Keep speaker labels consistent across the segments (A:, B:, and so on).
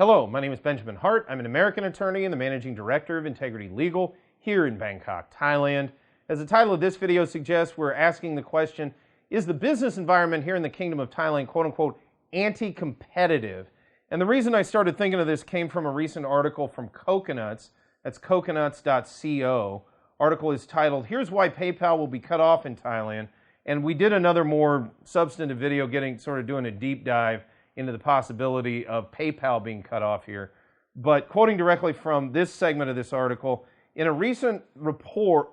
A: Hello, my name is Benjamin Hart. I'm an American attorney and the Managing Director of Integrity Legal here in Bangkok, Thailand. As the title of this video suggests, we're asking the question, is the business environment here in the Kingdom of Thailand, quote unquote, anti-competitive? And the reason I started thinking of this came from a recent article from Coconuts. That's coconuts.co. Article is titled, Here's Why PayPal Will Be Cut Off in Thailand. And we did another more substantive video doing a deep dive into the possibility of PayPal being cut off here. But quoting directly from this segment of this article, in a report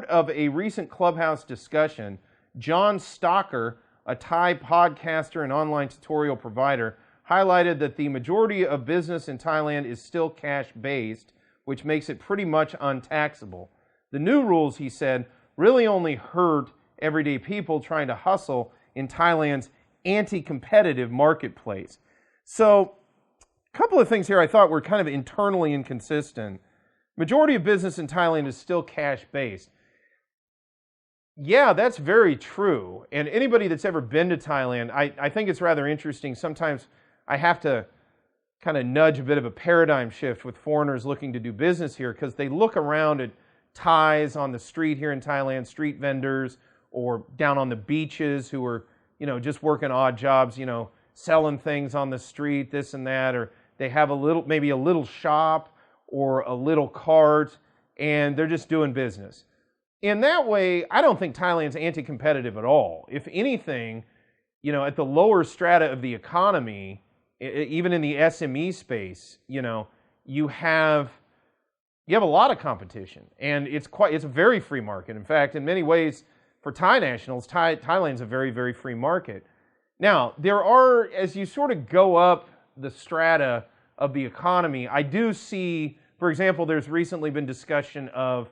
A: of a recent Clubhouse discussion, John Stocker, a Thai podcaster and online tutorial provider, highlighted that the majority of business in Thailand is still cash-based, which makes it pretty much untaxable. The new rules, he said, really only hurt everyday people trying to hustle in Thailand's anti-competitive marketplace. So, a couple of things here I thought were kind of internally inconsistent. Majority of business in Thailand is still cash-based. Yeah, that's very true. And anybody that's ever been to Thailand, I think it's rather interesting. Sometimes I have to kind of nudge a bit of a paradigm shift with foreigners looking to do business here, because they look around at Thais on the street here in Thailand, street vendors, or down on the beaches who are just working odd jobs, selling things on the street, this and that, or they have maybe a little shop or a little cart, and they're just doing business. In that way, I don't think Thailand's anti-competitive at all. If anything, at the lower strata of the economy, even in the SME space, you have a lot of competition, and it's a very free market. In fact, in many ways, for Thai nationals, Thailand's a very, very free market. Now, there are, as you sort of go up the strata of the economy, I do see, for example, there's recently been discussion of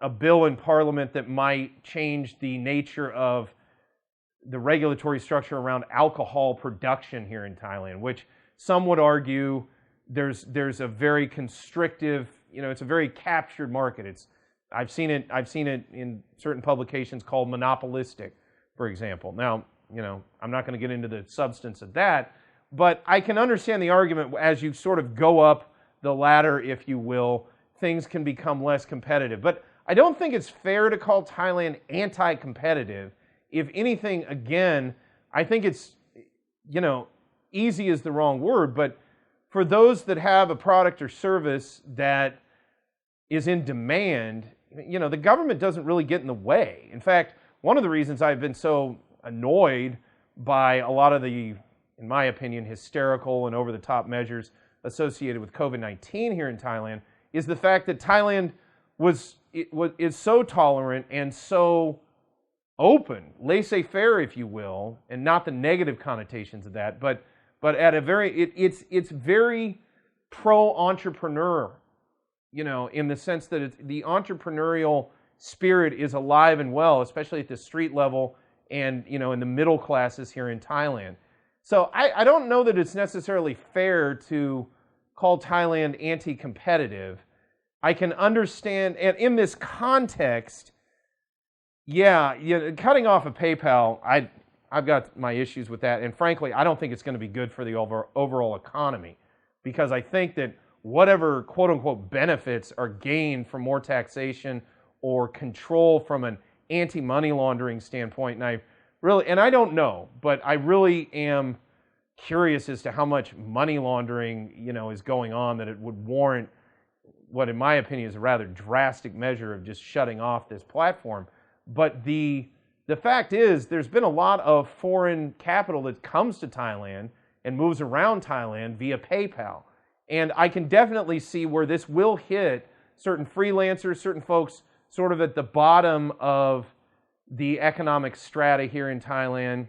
A: a bill in Parliament that might change the nature of the regulatory structure around alcohol production here in Thailand, which some would argue there's a very constrictive, it's a very captured market. I've seen it in certain publications called monopolistic, for example. Now, I'm not going to get into the substance of that, but I can understand the argument as you sort of go up the ladder, if you will, things can become less competitive. But I don't think it's fair to call Thailand anti-competitive. If anything, again, I think it's, easy is the wrong word, but for those that have a product or service that is in demand, the government doesn't really get in the way. In fact, one of the reasons I've been so annoyed by a lot of the, in my opinion, hysterical and over-the-top measures associated with COVID-19 here in Thailand is the fact that Thailand is so tolerant and so open, laissez-faire, if you will, and not the negative connotations of that, but at a very, it's very pro-entrepreneur, in the sense that the entrepreneurial spirit is alive and well, especially at the street level and, in the middle classes here in Thailand. So I don't know that it's necessarily fair to call Thailand anti-competitive. I can understand, and in this context, cutting off of PayPal, I've got my issues with that, and frankly, I don't think it's going to be good for the overall economy, because I think that whatever quote-unquote benefits are gained from more taxation or control from an anti-money laundering standpoint, and I don't know, but I really am curious as to how much money laundering, is going on that it would warrant what, in my opinion, is a rather drastic measure of just shutting off this platform. But the fact is, there's been a lot of foreign capital that comes to Thailand and moves around Thailand via PayPal. And I can definitely see where this will hit certain freelancers, certain folks sort of at the bottom of the economic strata here in Thailand.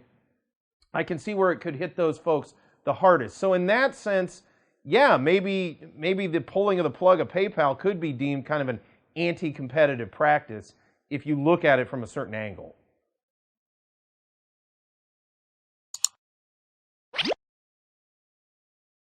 A: I can see where it could hit those folks the hardest. So in that sense, maybe the pulling of the plug of PayPal could be deemed kind of an anti-competitive practice if you look at it from a certain angle.